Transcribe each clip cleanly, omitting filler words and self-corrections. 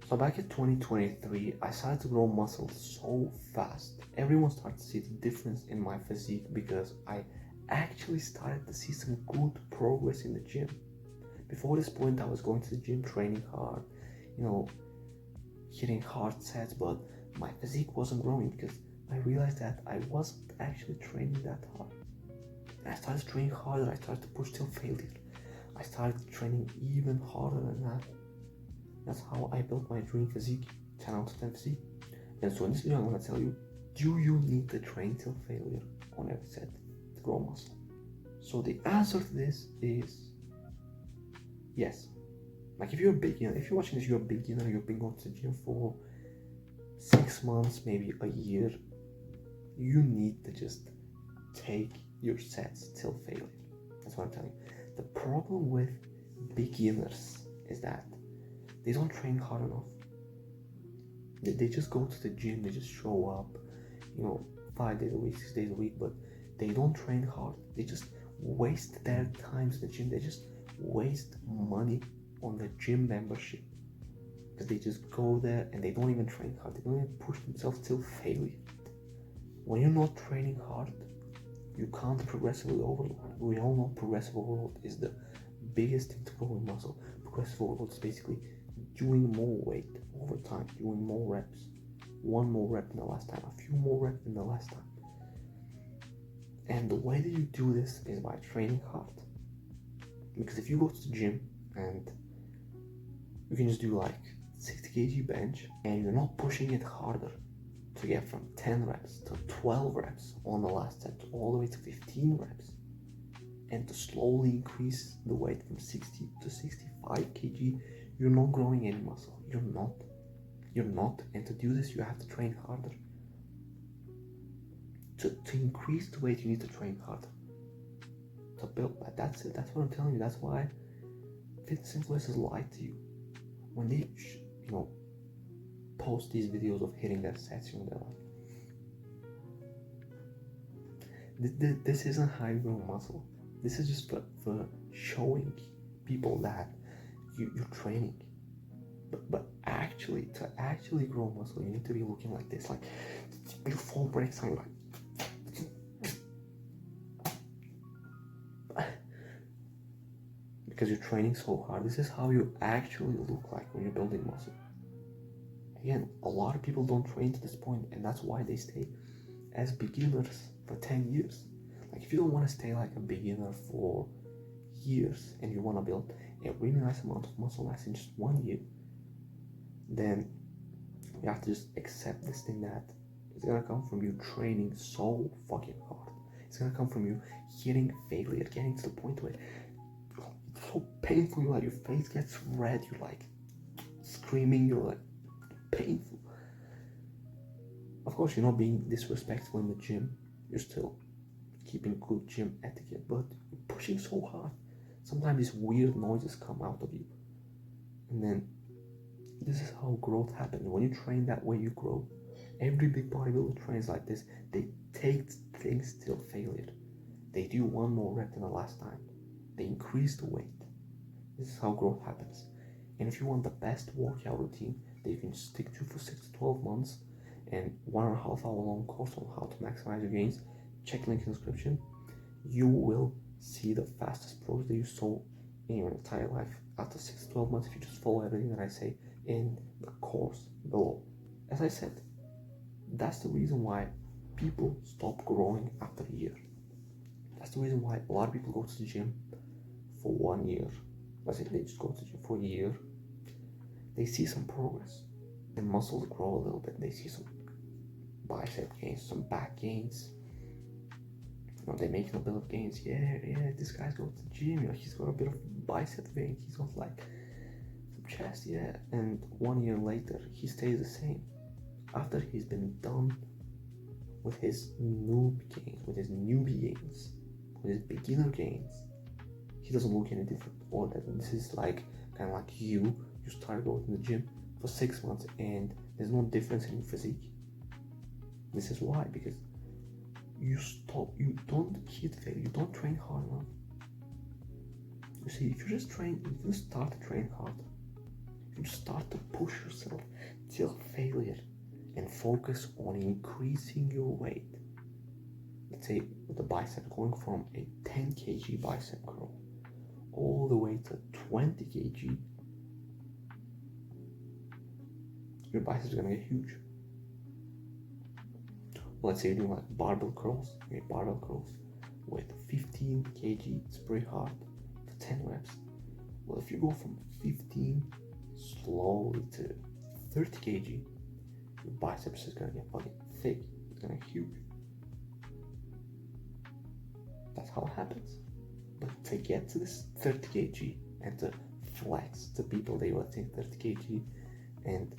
So back in 2023, I started to grow muscle so fast. Everyone started to see the difference in my physique because I actually started to see some good progress in the gym. Before this point, I was going to the gym, training hard, you know, hitting hard sets, but my physique wasn't growing because I realized that I wasn't actually training that hard. And I started training harder, I started to push till failure. I started training even harder than that. That's how I built my dream physique, 10 out of 10 physique. And so in this video I'm gonna tell you, do you need to train till failure on every set to grow muscle? So the answer to this is yes. Like if you're a beginner, if you're watching this, you're a beginner, you've been going to the gym for 6 months, maybe a year, you need to just take your sets till failure. That's what I'm telling you. The problem with beginners is that they don't train hard enough. They just go to the gym, they just show up, 5 days a week, 6 days a week, but they don't train hard. They just waste their time in the gym. They just waste money on the gym membership because they just go there and they don't even train hard. They don't even push themselves till failure. When you're not training hard, you can't progressively overload. We all know progressive overload is the biggest thing to grow in muscle. Progressive overload is basically doing more weight over time, doing more reps, one more rep than the last time, a few more reps than the last time. And the way that you do this is by training hard. Because if you go to the gym and you can just do like 60 kg bench and you're not pushing it harder to get from 10 reps to 12 reps on the last set all the way to 15 reps and to slowly increase the weight from 60 to 65 kg, you're not growing any muscle. You're not. And to do this, you have to train harder. To increase the weight, you need to train harder. To build that, that's it. That's what I'm telling you. That's why fitness influencers lie to you when they, post these videos of hitting their sets. They're like, this isn't how you grow muscle. This is just for showing people that you're training. But actually, to actually grow muscle, you need to be looking like this. Like, your full breaks are like, because you're training so hard. This is how you actually look like when you're building muscle. Again, a lot of people don't train to this point, and that's why they stay as beginners for 10 years. Like, if you don't want to stay like a beginner for years and you want to build a really nice amount of muscle mass in just 1 year, then you have to just accept this thing that it's gonna come from you training so fucking hard. It's gonna come from you hitting failure, getting to the point where it's so painful, like your face gets red, you're like screaming, you're like painful. Of course, you're not being disrespectful in the gym, you're still keeping good gym etiquette, but you're pushing so hard. Sometimes these weird noises come out of you, and then this is how growth happens. When you train that way, you grow. Every big bodybuilder trains like this. They take things till failure. They do one more rep than the last time. They increase the weight. This is how growth happens. And if you want the best workout routine that you can stick to for 6 to 12 months and 1.5 hour long course on how to maximize your gains, check link in the description. You will see the fastest progress that you saw in your entire life after 6 to 12 months if you just follow everything that I say in the course below. As I said, that's the reason why people stop growing after a year. That's the reason why a lot of people go to the gym for 1 year. Let's say they just go to the gym for a year. They see some progress. Their muscles grow a little bit. They see some bicep gains, some back gains. They're making a bit of gains. Yeah, this guy's going to the gym. He's got a bit of bicep vein. He's got like some chest, yeah. And 1 year later, he stays the same. After he's been done with his noob gains, with his newbie gains, with his beginner gains, he doesn't look any different. Or that this is like kind of like you start going to the gym for 6 months and there's no difference in your physique. This is why, because you don't hit failure, you don't train hard enough. You see, if you just start to train hard, You start to push yourself till failure and focus on increasing your weight. Let's say with the bicep, going from a 10 kg bicep curl all the way to 20 kg, your biceps are gonna get huge. Let's say you're doing like barbell curls, barbell curls with 15 kg, it's pretty hard, for 10 reps. Well, if you go from 15 slowly to 30 kg, your biceps is gonna get fucking thick, it's gonna get huge. That's how it happens. But to get to this 30 kg and to flex to people they were saying 30 kg and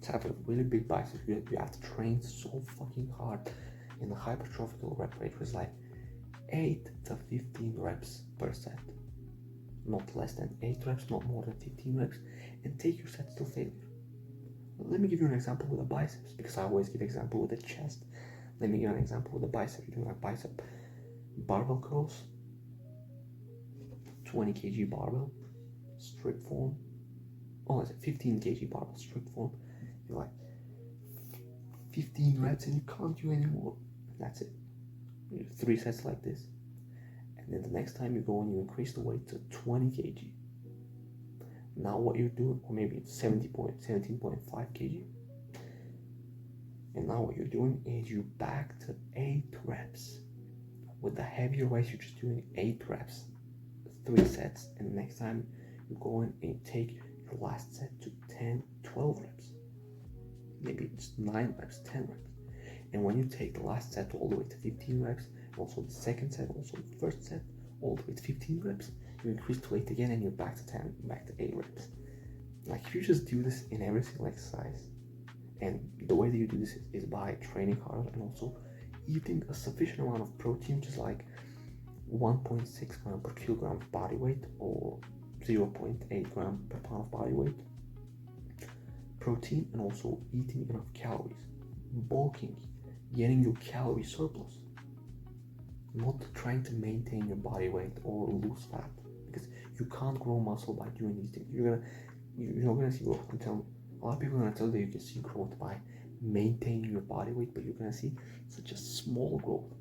to have a really big bicep, you have to train so fucking hard in the hypertrophical rep rate was like 8 to 15 reps per set. Not less than 8 reps, not more than 15 reps, and take your sets to failure. Let me give you an example with the biceps, because I always give example with the chest. Let me give you an example with the bicep. You're doing like bicep barbell curls, 20 kg barbell, strict form. Oh, it's 15 kg barbell, strict form. You're like 15 reps and you can't do anymore. That's it. You do 3 sets like this. And then the next time you go and you increase the weight to 20 kg. Now what you're doing, or maybe it's 17.5 kg. And now what you're doing is you back to 8 reps. With the heavier weights, you're just doing 8 reps, 3 sets. And the next time you go in and you take your last set to 10, 12 reps. Maybe it's 9 reps, 10 reps. And when you take the last set all the way to 15 reps, also the second set, also the first set, all the way to 15 reps, you increase to 8 again and you're back to 10, back to 8 reps. Like if you just do this in every single exercise, and the way that you do this is by training harder and also eating a sufficient amount of protein, which is like 1.6 gram per kilogram of body weight or 0.8 gram per pound of body weight protein, and also eating enough calories, bulking, getting your calorie surplus, not trying to maintain your body weight or lose fat, because you can't grow muscle by doing these things. You're not gonna see growth. A lot of people are gonna tell you that you can see growth by maintaining your body weight, but you're gonna see such a small growth.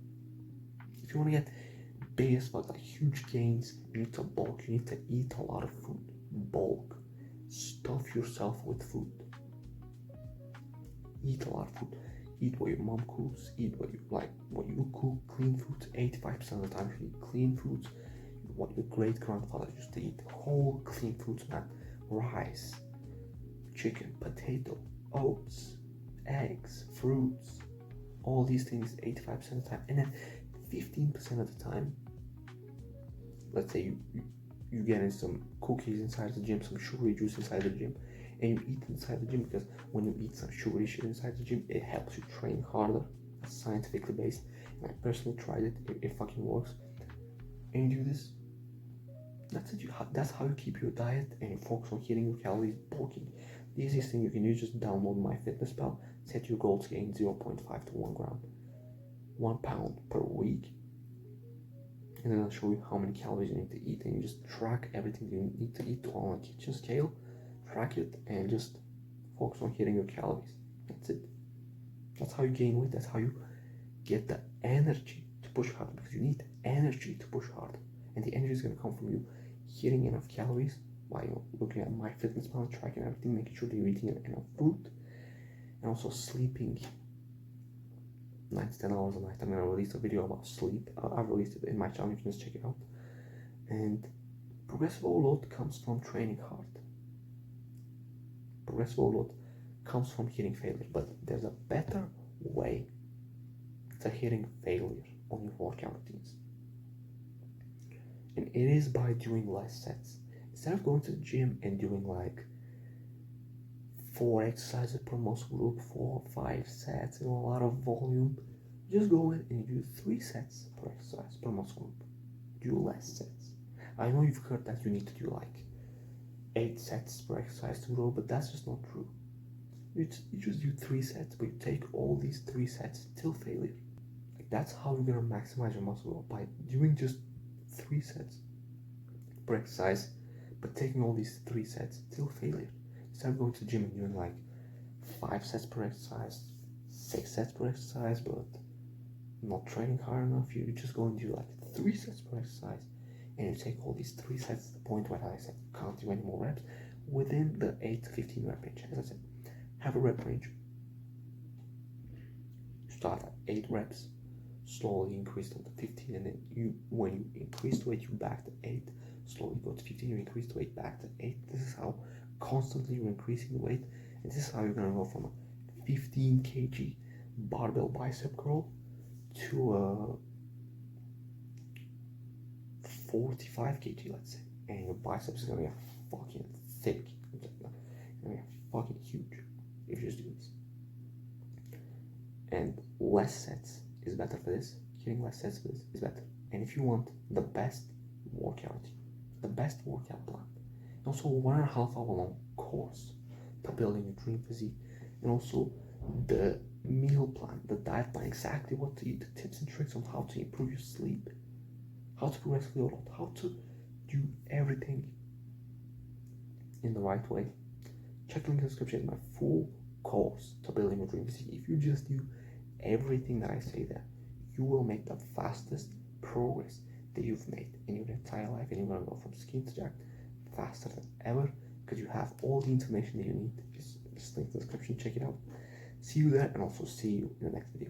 If you wanna get big as fuck, like huge gains, you need to bulk. You need to eat a lot of food. Bulk. Stuff yourself with food. Eat a lot of food. Eat what your mom cooks. Eat what you like. What you cook. Clean foods. 85% of the time, you eat clean foods. What your great grandfather used to eat. Whole clean foods, man. Rice, chicken, potato, oats, eggs, fruits. All these things 85% of the time, and then 15% of the time, let's say you get in some cookies inside the gym, some sugary juice inside the gym, and you eat inside the gym, because when you eat some sugary shit inside the gym, it helps you train harder. It's scientifically based, and I personally tried it. It fucking works. And you do this. That's how you keep your diet and you focus on hitting your calories, bulking. The easiest thing you can do is just download MyFitnessPal, set your goal to gain 0.5 to 1 gram, 1 pound per week, and then I'll show you how many calories you need to eat, and you just track everything you need to eat on a kitchen scale, track it, and just focus on hitting your calories. That's it. That's how you gain weight. That's how you get the energy to push harder, because you need energy to push harder, and the energy is going to come from you hitting enough calories by looking at MyFitnessPal, tracking everything, making sure that you're eating enough food, and also sleeping 9 to 10 hours a night. I'm going to release a video about sleep. I've released it in my channel, you can just check it out. And progressive overload comes from training hard. Progressive overload comes from hitting failure, but there's a better way to hitting failure on your workout routines. And it is by doing less sets. Instead of going to the gym and doing like 4 exercises per muscle group, 4 or 5 sets, and a lot of volume, just go in and do 3 sets per exercise per muscle group. Do less sets. I know you've heard that you need to do like 8 sets per exercise to grow, but that's just not true. You just do 3 sets, but you take all these 3 sets till failure. Like that's how you're gonna maximize your muscle growth, by doing just 3 sets per exercise But taking all these 3 sets, still failure. Instead of going to the gym and doing like 5 sets per exercise, 6 sets per exercise, but not training hard enough, you just go and do like 3 sets per exercise, and you take all these 3 sets to the point where I said you can't do any more reps within the 8 to 15 rep range. As I said, have a rep range. Start at 8 reps, slowly increase them to 15, and then when you increase to 8, you back to 8, slowly go to 15, you increase to 8, back to 8. This is how constantly you're increasing the weight, and this is how you're gonna go from a 15 kg barbell bicep curl to a 45 kg, let's say, and your biceps is gonna get fucking thick. It's gonna get fucking huge if you just do this. And less sets is better for this. Getting less sets for this is better. And if you want the best workout plan, and also 1.5 hour long course to building your dream physique, and also the meal plan, the diet plan, exactly what to eat, the tips and tricks on how to improve your sleep, how to progressively overload, how to do everything in the right way. Check the link in the description. My full course to building your dream physique. If you just do everything that I say there, you will make the fastest progress that you've made in your entire life, and you're gonna go from skinny to jacked faster than ever because you have all the information that you need. Just link in the description, check it out. See you there, and also see you in the next video.